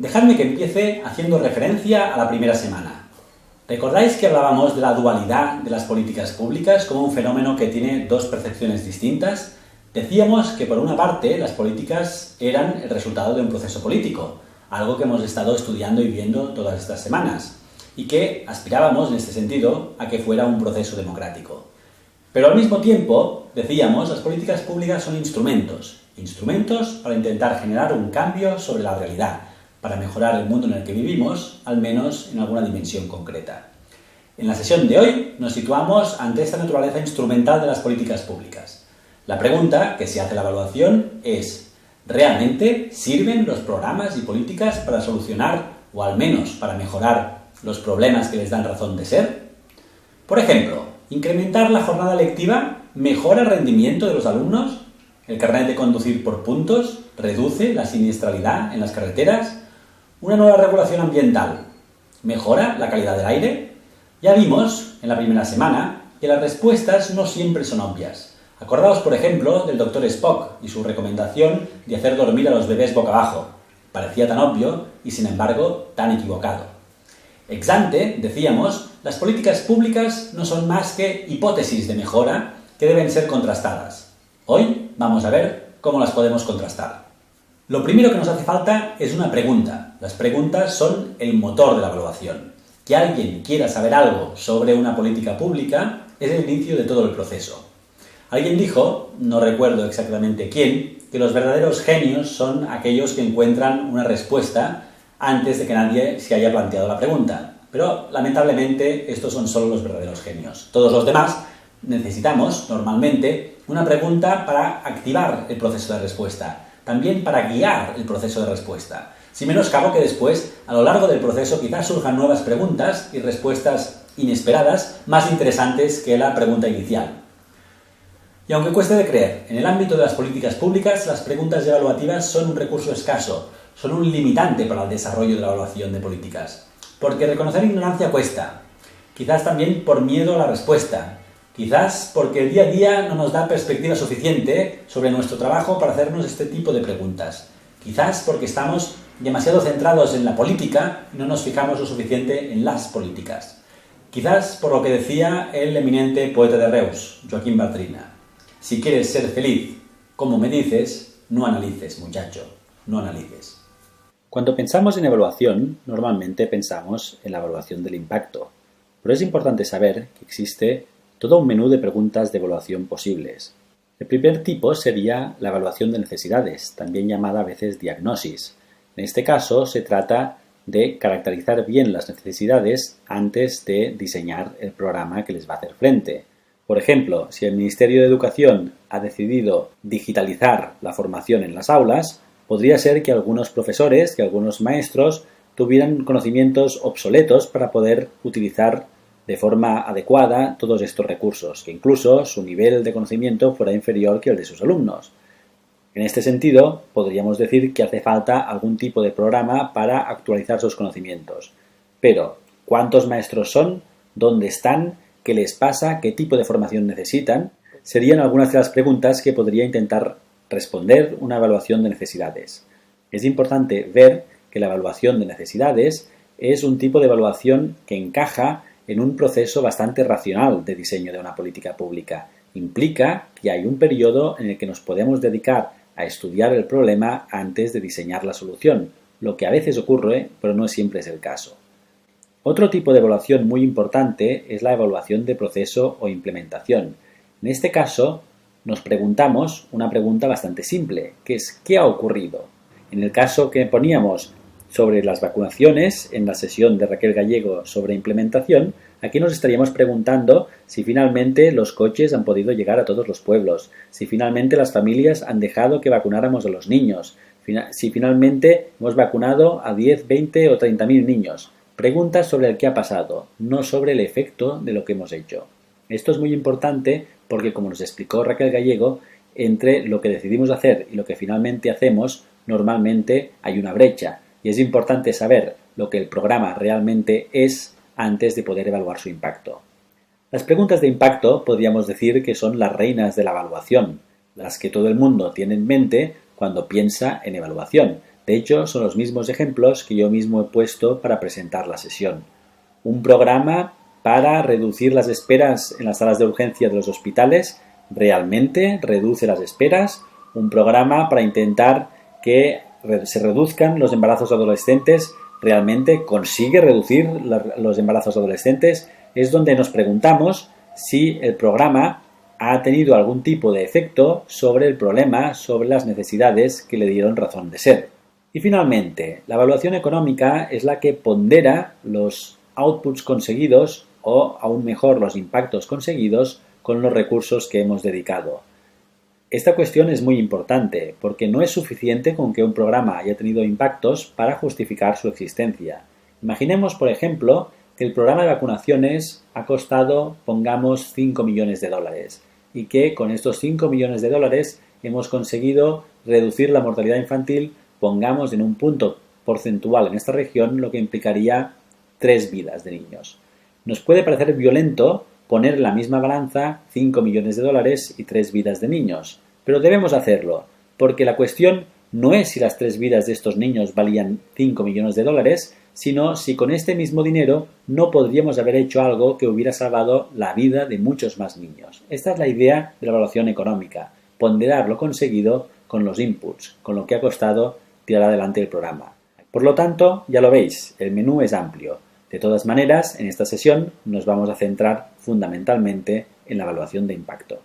Dejadme que empiece haciendo referencia a la primera semana. ¿Recordáis que hablábamos de la dualidad de las políticas públicas como un fenómeno que tiene dos percepciones distintas? Decíamos que por una parte las políticas eran el resultado de un proceso político, algo que hemos estado estudiando y viendo todas estas semanas, y que aspirábamos en este sentido a que fuera un proceso democrático. Pero al mismo tiempo, decíamos, las políticas públicas son instrumentos para intentar generar un cambio sobre la realidad, para mejorar el mundo en el que vivimos, al menos en alguna dimensión concreta. En la sesión de hoy nos situamos ante esta naturaleza instrumental de las políticas públicas. La pregunta que se hace la evaluación es: ¿realmente sirven los programas y políticas para solucionar, o al menos para mejorar, los problemas que les dan razón de ser? Por ejemplo, ¿incrementar la jornada lectiva mejora el rendimiento de los alumnos? ¿El carnet de conducir por puntos reduce la siniestralidad en las carreteras? ¿Una nueva regulación ambiental mejora la calidad del aire? Ya vimos en la primera semana que las respuestas no siempre son obvias. Acordaos, por ejemplo, del Dr. Spock y su recomendación de hacer dormir a los bebés boca abajo. Parecía tan obvio y, sin embargo, tan equivocado. Ex ante, decíamos, las políticas públicas no son más que hipótesis de mejora que deben ser contrastadas. Hoy vamos a ver cómo las podemos contrastar. Lo primero que nos hace falta es una pregunta. Las preguntas son el motor de la evaluación. Que alguien quiera saber algo sobre una política pública es el inicio de todo el proceso. Alguien dijo, no recuerdo exactamente quién, que los verdaderos genios son aquellos que encuentran una respuesta antes de que nadie se haya planteado la pregunta. Pero, lamentablemente, estos son solo los verdaderos genios. Todos los demás necesitamos, normalmente, una pregunta para activar el proceso de respuesta, también para guiar el proceso de respuesta. Sin menoscabo que después, a lo largo del proceso, quizás surjan nuevas preguntas y respuestas inesperadas más interesantes que la pregunta inicial. Y aunque cueste de creer, en el ámbito de las políticas públicas, las preguntas evaluativas son un recurso escaso, son un limitante para el desarrollo de la evaluación de políticas. Porque reconocer ignorancia cuesta, quizás también por miedo a la respuesta, quizás porque el día a día no nos da perspectiva suficiente sobre nuestro trabajo para hacernos este tipo de preguntas, quizás porque estamos demasiado centrados en la política y no nos fijamos lo suficiente en las políticas. Quizás por lo que decía el eminente poeta de Reus, Joaquín Bartrina: si quieres ser feliz, como me dices, no analices, muchacho, no analices. Cuando pensamos en evaluación, normalmente pensamos en la evaluación del impacto, pero es importante saber que existe todo un menú de preguntas de evaluación posibles. El primer tipo sería la evaluación de necesidades, también llamada a veces diagnosis. En este caso se trata de caracterizar bien las necesidades antes de diseñar el programa que les va a hacer frente. Por ejemplo, si el Ministerio de Educación ha decidido digitalizar la formación en las aulas, podría ser que algunos profesores, que algunos maestros tuvieran conocimientos obsoletos para poder utilizar de forma adecuada todos estos recursos, que incluso su nivel de conocimiento fuera inferior que el de sus alumnos. En este sentido, podríamos decir que hace falta algún tipo de programa para actualizar sus conocimientos. Pero, ¿cuántos maestros son? ¿Dónde están? ¿Qué les pasa? ¿Qué tipo de formación necesitan? Serían algunas de las preguntas que podría intentar responder una evaluación de necesidades. Es importante ver que la evaluación de necesidades es un tipo de evaluación que encaja en un proceso bastante racional de diseño de una política pública. Implica que hay un periodo en el que nos podemos dedicar a estudiar el problema antes de diseñar la solución, lo que a veces ocurre, pero no siempre es el caso. Otro tipo de evaluación muy importante es la evaluación de proceso o implementación. En este caso, nos preguntamos una pregunta bastante simple, que es ¿qué ha ocurrido? En el caso que poníamos sobre las vacunaciones, en la sesión de Raquel Gallego sobre implementación, aquí nos estaríamos preguntando si finalmente los coches han podido llegar a todos los pueblos, si finalmente las familias han dejado que vacunáramos a los niños, si finalmente hemos vacunado a 10, 20 o 30.000 niños. Preguntas sobre el qué ha pasado, no sobre el efecto de lo que hemos hecho. Esto es muy importante porque, como nos explicó Raquel Gallego, entre lo que decidimos hacer y lo que finalmente hacemos, normalmente hay una brecha. Y es importante saber lo que el programa realmente es antes de poder evaluar su impacto. Las preguntas de impacto podríamos decir que son las reinas de la evaluación, las que todo el mundo tiene en mente cuando piensa en evaluación. De hecho, son los mismos ejemplos que yo mismo he puesto para presentar la sesión. Un programa para reducir las esperas en las salas de urgencia de los hospitales realmente reduce las esperas. Un programa para intentar que se reduzcan los embarazos adolescentes realmente consigue reducir los embarazos adolescentes. Es donde nos preguntamos si el programa ha tenido algún tipo de efecto sobre el problema, sobre las necesidades que le dieron razón de ser. Y finalmente, la evaluación económica es la que pondera los outputs conseguidos o, aún mejor, los impactos conseguidos con los recursos que hemos dedicado. Esta cuestión es muy importante porque no es suficiente con que un programa haya tenido impactos para justificar su existencia. Imaginemos, por ejemplo, que el programa de vacunaciones ha costado, pongamos, 5 millones de dólares y que con estos 5 millones de dólares hemos conseguido reducir la mortalidad infantil, pongamos, en un punto porcentual en esta región, lo que implicaría 3 vidas de niños. Nos puede parecer violento poner en la misma balanza 5 millones de dólares y 3 vidas de niños, pero debemos hacerlo, porque la cuestión no es si las 3 vidas de estos niños valían 5 millones de dólares, sino si con este mismo dinero no podríamos haber hecho algo que hubiera salvado la vida de muchos más niños. Esta es la idea de la evaluación económica, ponderar lo conseguido con los inputs, con lo que ha costado tirar adelante el programa. Por lo tanto, ya lo veis, el menú es amplio. De todas maneras, en esta sesión nos vamos a centrar fundamentalmente en la evaluación de impacto.